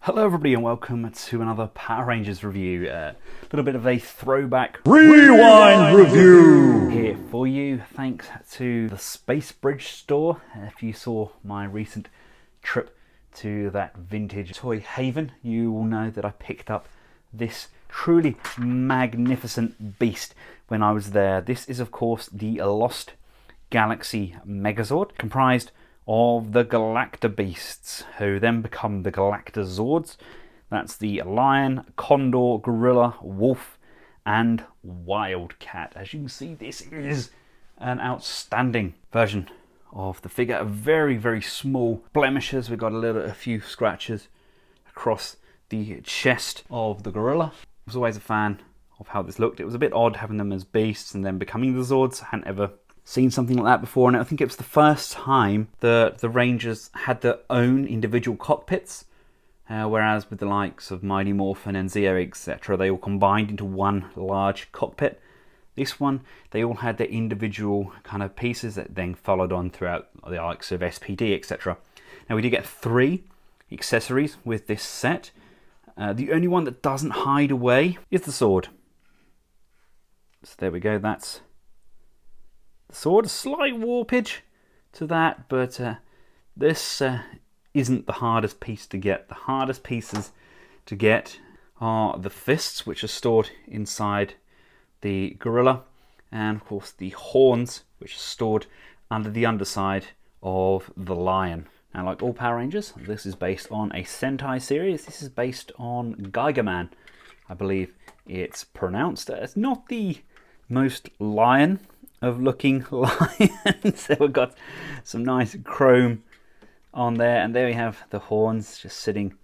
Hello everybody and welcome to another Power Rangers review. A little bit of a throwback rewind review here for you, thanks to the Space Bridge store. If you saw my recent trip to that vintage toy haven, you will know that I picked up this truly magnificent beast when I was there. This is of course the Lost Galaxy Megazord, comprised of the Galacta beasts, who then become the Galacta Zords. That's the Lion, Condor, Gorilla, Wolf, and Wildcat. As you can see, this is an outstanding version of the figure. Very, very small blemishes. We've got a few scratches across the chest of the Gorilla. I was always a fan of how this looked. It was a bit odd having them as beasts and then becoming the Zords. I hadn't ever seen something like that before, and I think it was the first time that the Rangers had their own individual cockpits, whereas with the likes of Mighty Morphin and Zeo, etc., they all combined into one large cockpit. This one, they all had their individual kind of pieces that then followed on throughout the likes of SPD, etc. Now we do get 3 accessories with this set. The only one that doesn't hide away is the sword. So there we go, that's sword. A slight warpage to that, but this isn't the hardest piece to get. The hardest pieces to get are the fists, which are stored inside the Gorilla, and of course the horns, which are stored under the underside of the Lion. Now, like all Power Rangers, this is based on a Sentai series. This is based on Geigerman, I believe it's pronounced. It's not the most lion of looking lions. So we've got some nice chrome on there, and there we have the horns just sitting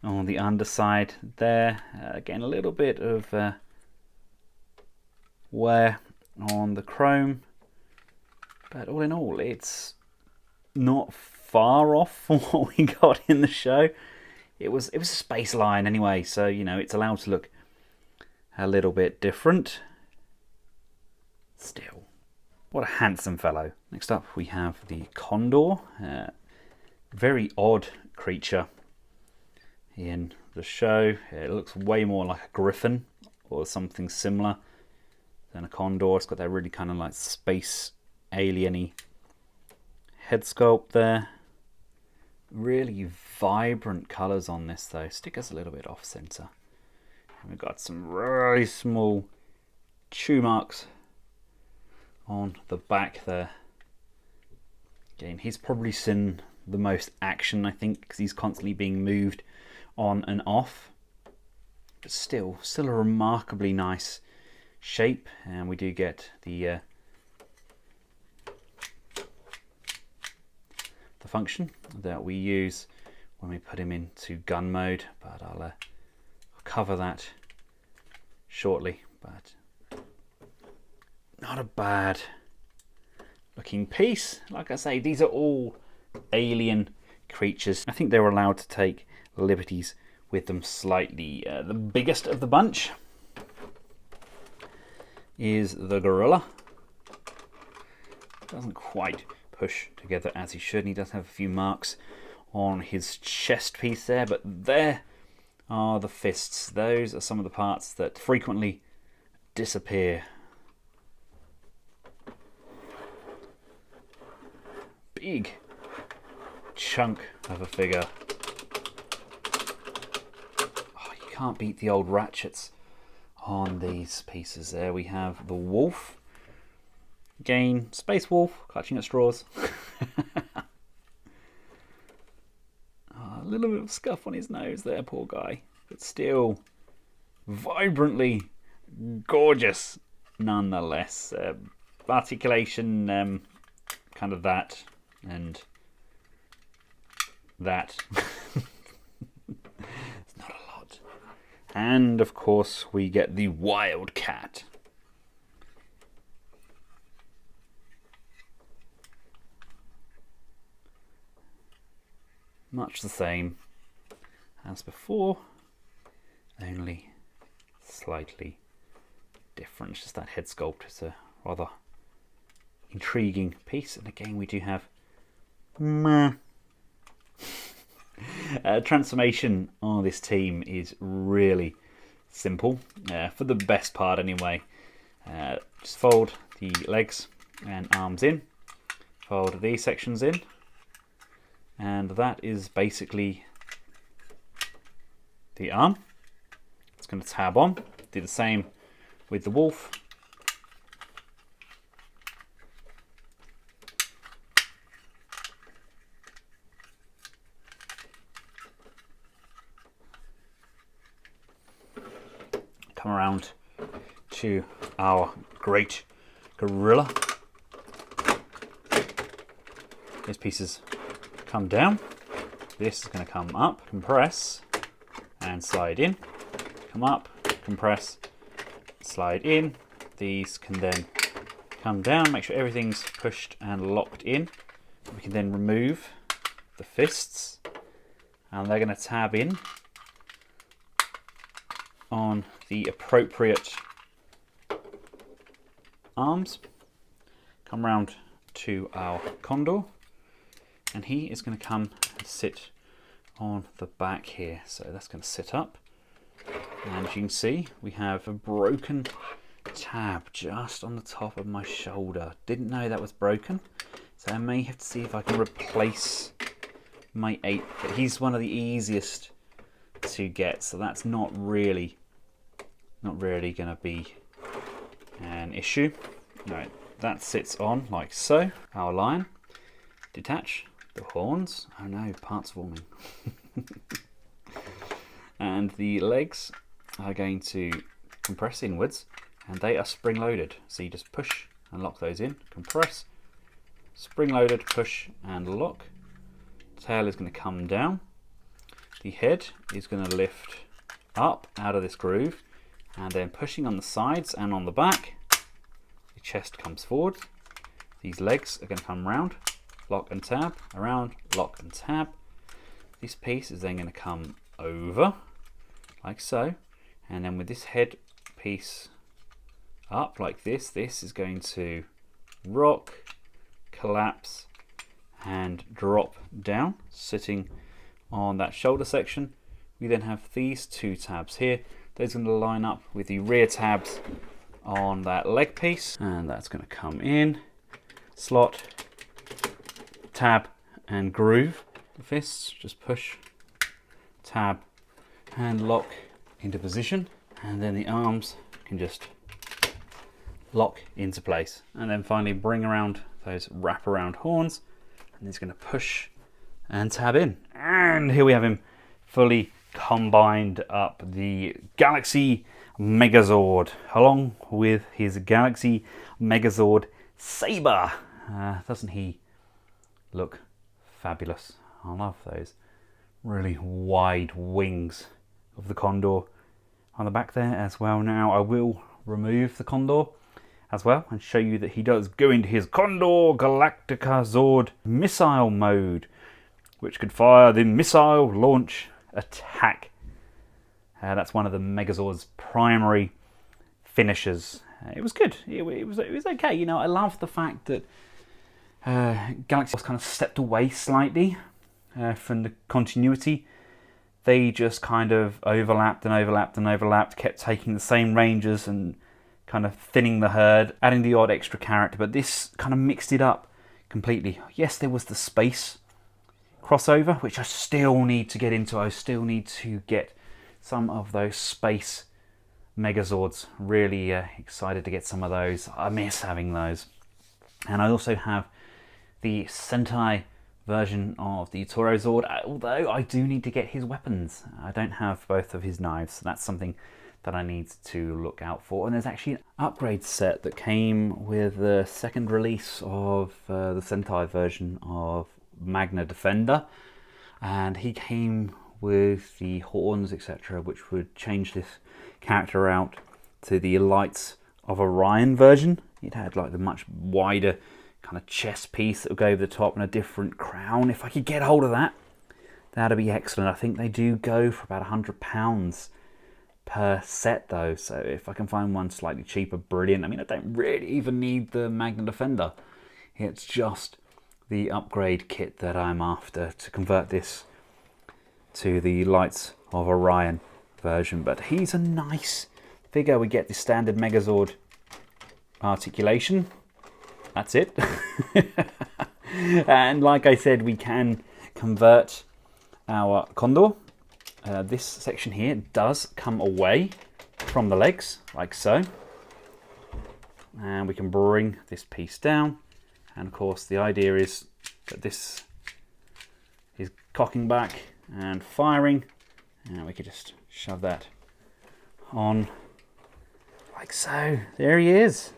on the underside there. Again, a little bit of wear on the chrome, but all in all, it's not far off from what we got in the show. It was a space lion anyway, so you know it's allowed to look a little bit different. Still, what a handsome fellow. Next up we have the Condor. Very odd creature in the show. It looks way more like a griffin or something similar than a condor. It's got that really kind of like space alien-y head sculpt there. Really vibrant colours on this though. Stick us a little bit off centre. And we've got some really small chew marks on the back there. Again, he's probably seen the most action, I think, because he's constantly being moved on and off. But still a remarkably nice shape. And we do get the function that we use when we put him into gun mode, but I'll cover that shortly. But not a bad looking piece. Like I say, these are all alien creatures. I think they were allowed to take liberties with them slightly. The biggest of the bunch is the Gorilla. Doesn't quite push together as he should, and he does have a few marks on his chest piece there, but there are the fists. Those are some of the parts that frequently disappear. Big chunk of a figure. Oh, you can't beat the old ratchets on these pieces. There we have the Wolf. Again, Space Wolf clutching at straws. A little bit of scuff on his nose there, poor guy, but still vibrantly gorgeous nonetheless. Articulation, kind of that and that. It's not a lot. And of course we get the Wildcat. Much the same as before, only slightly different. Just that head sculpt is a rather intriguing piece. And again, we do have transformation on this team is really simple, for the best part anyway. Just fold the legs and arms in, fold these sections in, and that is basically the arm. It's going to tab on. Do the same with the wolf. Come around to our great gorilla. These pieces come down. This is going to come up, compress, and slide in. Come up, compress, slide in. These can then come down. Make sure everything's pushed and locked in. We can then remove the fists, and they're going to tab in on the appropriate arms. Come round to our Condor, and he is going to come and sit on the back here. So that's going to sit up, and as you can see, we have a broken tab just on the top of my shoulder. Didn't know that was broken, so I may have to see if I can replace my ape. But he's one of the easiest to get, so that's not really going to be an issue. Right, that sits on like so. Our lion, detach the horns. Oh no, parts forming. And the legs are going to compress inwards, and they are spring loaded. So you just push and lock those in, compress, spring loaded, push and lock. Tail is going to come down. The head is going to lift up out of this groove, and then pushing on the sides and on the back, the chest comes forward. These legs are going to come round, lock and tab, around, lock and tab. This piece is then going to come over, like so, and then with this head piece up like this is going to rock, collapse, and drop down, sitting on that shoulder section. We then have these two tabs here. Those are going to line up with the rear tabs on that leg piece, and that's going to come in, slot, tab, and groove. The fists just push, tab, and lock into position, and then the arms can just lock into place. And then finally bring around those wraparound horns, and he's going to push and tab in. And here we have him fully combined up, the Galaxy Megazord, along with his Galaxy Megazord Saber. Doesn't he look fabulous? I love those really wide wings of the Condor on the back there as well. Now I will remove the Condor as well and show you that he does go into his Condor Galactica Zord missile mode, which could fire the missile launch attack. That's one of the Megazord's primary finishers. It was good. It was okay. You know, I love the fact that Galaxy was kind of stepped away slightly from the continuity. They just kind of overlapped and overlapped and overlapped, kept taking the same rangers and kind of thinning the herd, adding the odd extra character, but this kind of mixed it up completely. Yes, there was the space crossover, which I still need to get into. I still need to get some of those space Megazords. Really excited to get some of those. I miss having those. And I also have the Sentai version of the Toro Zord, although I do need to get his weapons. I don't have both of his knives, so that's something that I need to look out for. And there's actually an upgrade set that came with the second release of the Sentai version of Magna Defender, and he came with the horns, etc., which would change this character out to the Lights of Orion version. It had like the much wider kind of chest piece that would go over the top and a different crown. If I could get hold of that, that'd be excellent. I think they do go for about £100 per set though, so if I can find one slightly cheaper, brilliant. I mean, I don't really even need the Magna Defender. It's just the upgrade kit that I'm after to convert this to the Lights of Orion version. But he's a nice figure. We get the standard Megazord articulation. That's it. And like I said, we can convert our Condor. This section here does come away from the legs, like so. And we can bring this piece down. And of course, the idea is that this is cocking back and firing. And we could just shove that on like so. There he is.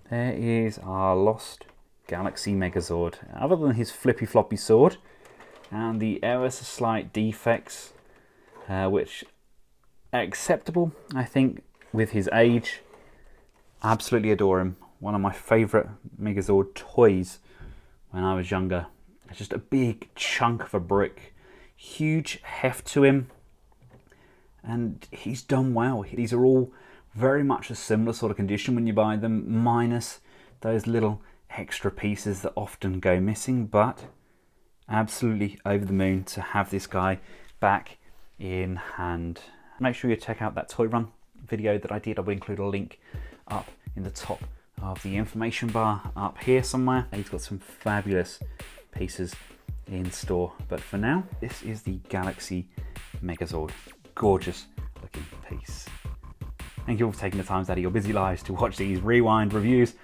There is our Lost Galaxy Megazord. Other than his flippy floppy sword and the ever so slight defects, which are acceptable, I think, with his age. Absolutely adore him. One of my favourite Megazord toys when I was younger. It's just a big chunk of a brick. Huge heft to him. And he's done well. These are all very much a similar sort of condition when you buy them, minus those little extra pieces that often go missing. But absolutely over the moon to have this guy back in hand. Make sure you check out that toy run video that I did. I will include a link up in the top of the information bar up here somewhere. He's got some fabulous pieces in store, but for now, this is the Galaxy Megazord. Gorgeous looking piece. Thank you all for taking the time out of your busy lives to watch these Rewind reviews,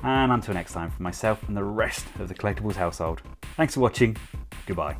and until next time, from myself and the rest of the Collectables household, thanks for watching. Goodbye.